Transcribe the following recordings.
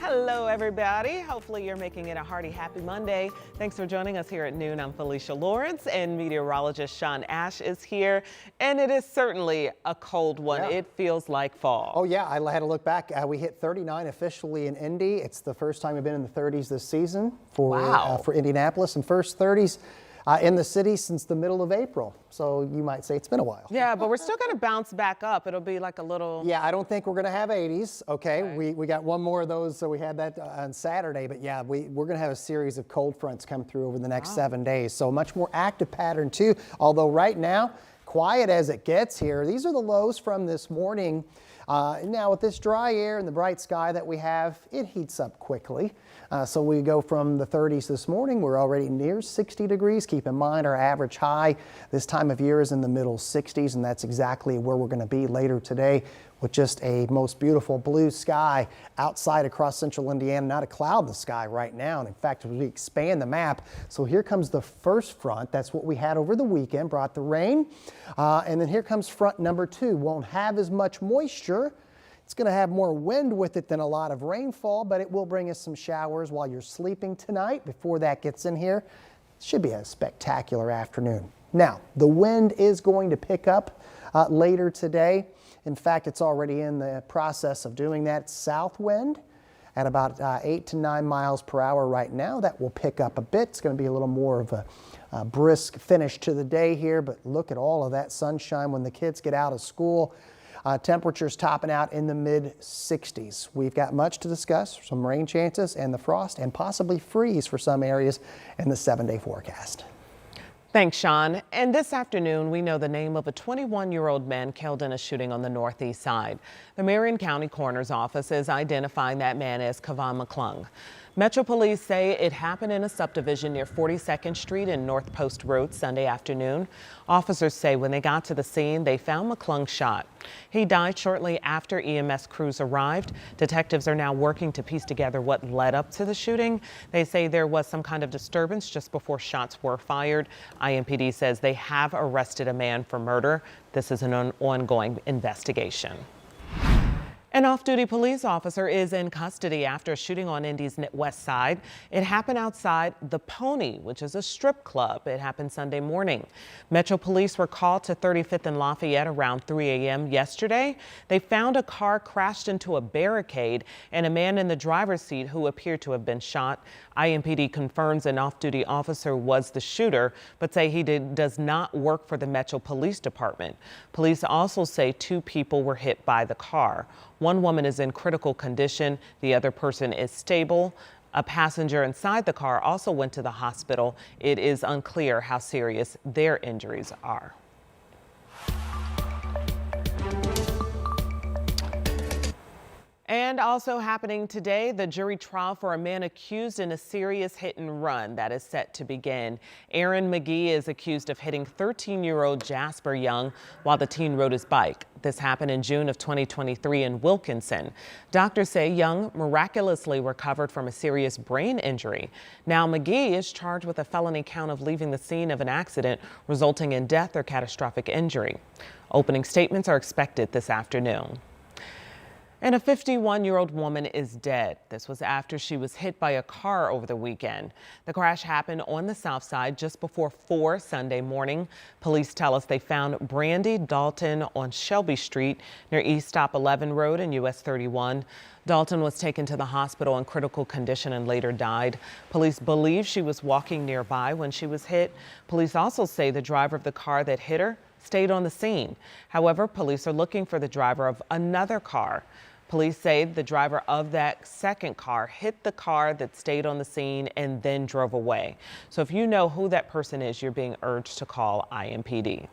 Hello, everybody. Hopefully you're making it a hearty, happy Monday. Thanks for joining us here at noon. I'm Felicia Lawrence, and meteorologist Sean Ash is here. And it is certainly a cold one. Yeah. It feels like fall. Oh, yeah. I had to look back. We hit 39 officially in Indy. It's the first time we've been in the 30s this season for Indianapolis, and first 30s in the city since the middle of April. So you might say it's been a while. Yeah, but we're still going to bounce back up. It'll be like a little... Yeah, I don't think we're going to have 80s. Okay. We got one more of those, so we had that on Saturday. But yeah, we're going to have a series of cold fronts come through over the next 7 days. So much more active pattern too. Although right now, quiet as it gets here. These are the lows from this morning. Now with this dry air and the bright sky that we have, it heats up quickly. So we go from the 30s this morning. We're already near 60 degrees. Keep in mind our average high this time of year is in the middle 60s, and that's exactly where we're going to be later today with just a most beautiful blue sky outside across central Indiana. Not a cloud in the sky right now. And in fact, as we expand the map, so here comes the first front. That's what we had over the weekend, brought the rain. And then here comes front number 2. Won't have as much moisture. It's going to have more wind with it than a lot of rainfall, but it will bring us some showers while you're sleeping tonight. Before that gets in here, it should be a spectacular afternoon. Now, the wind is going to pick up later today. In fact, it's already in the process of doing that. It's south wind at about 8 to 9 miles per hour right now. That will pick up a bit. It's going to be a little more of a brisk finish to the day here, but look at all of that sunshine when the kids get out of school. Temperatures topping out in the mid 60s. We've got much to discuss, some rain chances and the frost and possibly freeze for some areas in the 7-day forecast. Thanks, Sean. And this afternoon, we know the name of a 21-year-old man killed in a shooting on the northeast side. The Marion County Coroner's Office is identifying that man as Kevon McClung. Metro Police say it happened in a subdivision near 42nd Street and North Post Road Sunday afternoon. Officers say when they got to the scene, they found McClung shot. He died shortly after EMS crews arrived. Detectives are now working to piece together what led up to the shooting. They say there was some kind of disturbance just before shots were fired. IMPD says they have arrested a man for murder. This is an ongoing investigation. An off-duty police officer is in custody after a shooting on Indy's west side. It happened outside The Pony, which is a strip club. It happened Sunday morning. Metro Police were called to 35th and Lafayette around 3 a.m. yesterday. They found a car crashed into a barricade and a man in the driver's seat who appeared to have been shot. IMPD confirms an off-duty officer was the shooter, but say he does not work for the Metro Police Department. Police also say 2 people were hit by the car. One woman is in critical condition. The other person is stable. A passenger inside the car also went to the hospital. It is unclear how serious their injuries are. And also happening today, the jury trial for a man accused in a serious hit and run that is set to begin. Aaron McGee is accused of hitting 13-year-old Jasper Young while the teen rode his bike. This happened in June of 2023 in Wilkinson. Doctors say Young miraculously recovered from a serious brain injury. Now McGee is charged with a felony count of leaving the scene of an accident resulting in death or catastrophic injury. Opening statements are expected this afternoon. And a 51-year-old woman is dead. This was after she was hit by a car over the weekend. The crash happened on the south side just before 4 Sunday morning. Police tell us they found Brandy Dalton on Shelby Street near East Stop 11 Road and US 31. Dalton was taken to the hospital in critical condition and later died. Police believe she was walking nearby when she was hit. Police also say the driver of the car that hit her stayed on the scene. However, police are looking for the driver of another car. Police say the driver of that second car hit the car that stayed on the scene and then drove away. So if you know who that person is, you're being urged to call IMPD.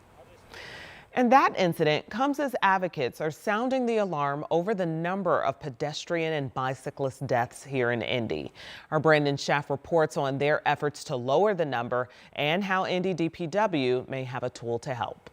And that incident comes as advocates are sounding the alarm over the number of pedestrian and bicyclist deaths here in Indy. Our Brandon Schaff reports on their efforts to lower the number and how Indy DPW may have a tool to help.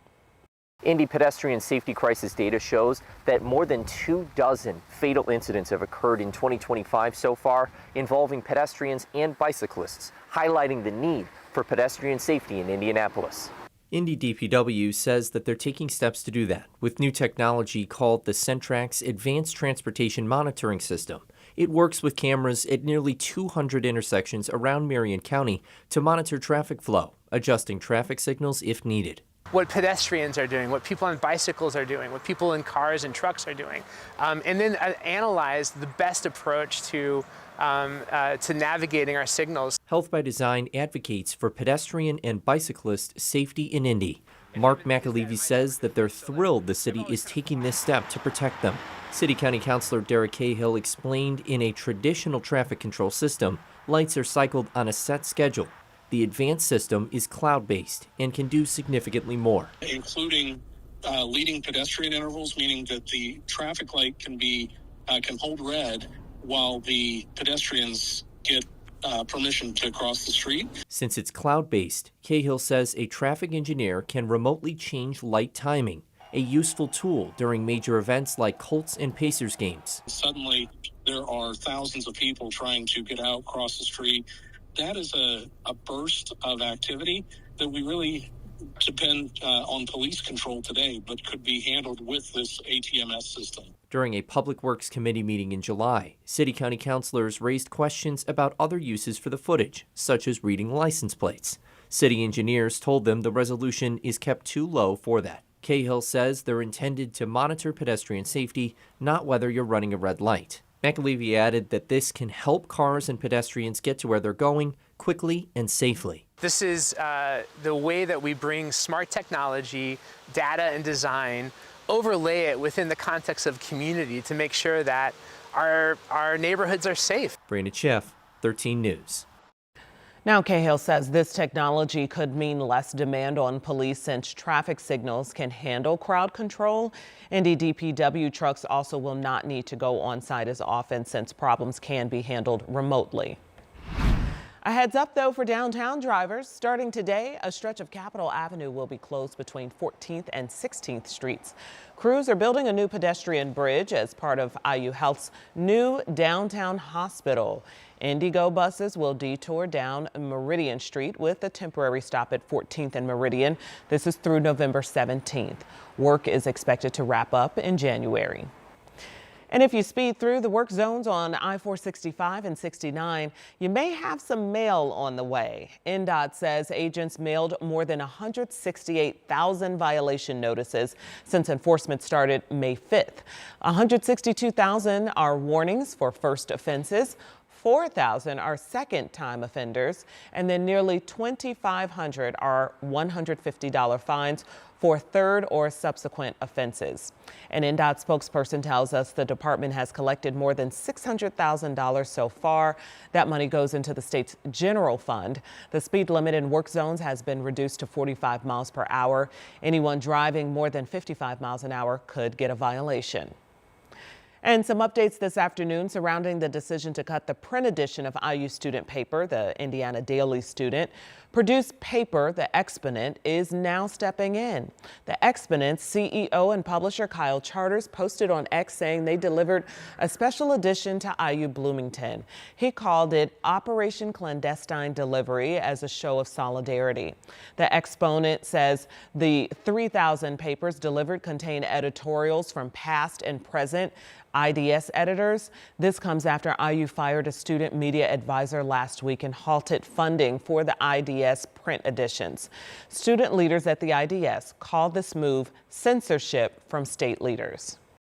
Indy pedestrian safety crisis data shows that more than 24 fatal incidents have occurred in 2025 so far involving pedestrians and bicyclists, highlighting the need for pedestrian safety in Indianapolis. Indy DPW says that they're taking steps to do that with new technology called the Centrax Advanced Transportation Monitoring System. It works with cameras at nearly 200 intersections around Marion County to monitor traffic flow, adjusting traffic signals if needed. What pedestrians are doing, what people on bicycles are doing, what people in cars and trucks are doing, and then analyze the best approach to navigating our signals. Health by Design advocates for pedestrian and bicyclist safety in Indy. Mark McAlevey says that they're thrilled the city is taking this step to protect them. City County Councilor Derek Cahill explained in a traditional traffic control system, lights are cycled on a set schedule. The advanced system is cloud-based and can do significantly more, including leading pedestrian intervals, meaning that the traffic light can hold red while the pedestrians get permission to cross the street. Since it's cloud-based, Cahill says a traffic engineer can remotely change light timing, a useful tool during major events like Colts and Pacers games. Suddenly, there are thousands of people trying to get out, cross the street. That is a burst of activity that we really depend on police control today, but could be handled with this ATMS system. During a Public Works Committee meeting in July, City County councilors raised questions about other uses for the footage, such as reading license plates. City engineers told them the resolution is kept too low for that. Cahill says they're intended to monitor pedestrian safety, not whether you're running a red light. McAlevey added that this can help cars and pedestrians get to where they're going quickly and safely. This is the way that we bring smart technology, data, and design, overlay it within the context of community to make sure that our neighborhoods are safe. Brandon Schiff, 13 News. Now, Cahill says this technology could mean less demand on police since traffic signals can handle crowd control. Indy DPW trucks also will not need to go on site as often since problems can be handled remotely. A heads up, though, for downtown drivers. Starting today, a stretch of Capitol Avenue will be closed between 14th and 16th Streets. Crews are building a new pedestrian bridge as part of IU Health's new downtown hospital. Indigo buses will detour down Meridian Street with a temporary stop at 14th and Meridian. This is through November 17th. Work is expected to wrap up in January. And if you speed through the work zones on I-465 and 69, you may have some mail on the way. NDOT says agents mailed more than 168,000 violation notices since enforcement started May 5th. 162,000 are warnings for first offenses. 4,000 are second-time offenders, and then nearly 2,500 are $150 fines for third or subsequent offenses. An NDOT spokesperson tells us the department has collected more than $600,000 so far. That money goes into the state's general fund. The speed limit in work zones has been reduced to 45 miles per hour. Anyone driving more than 55 miles an hour could get a violation. And some updates this afternoon surrounding the decision to cut the print edition of IU student paper, the Indiana Daily Student. Produced paper, The Exponent, is now stepping in. The Exponent's CEO and publisher Kyle Charters posted on X saying they delivered a special edition to IU Bloomington. He called it Operation Clandestine Delivery as a show of solidarity. The Exponent says the 3,000 papers delivered contain editorials from past and present IDS editors. This comes after IU fired a student media advisor last week and halted funding for the IDS print editions. Student leaders at the IDS called this move censorship from state leaders.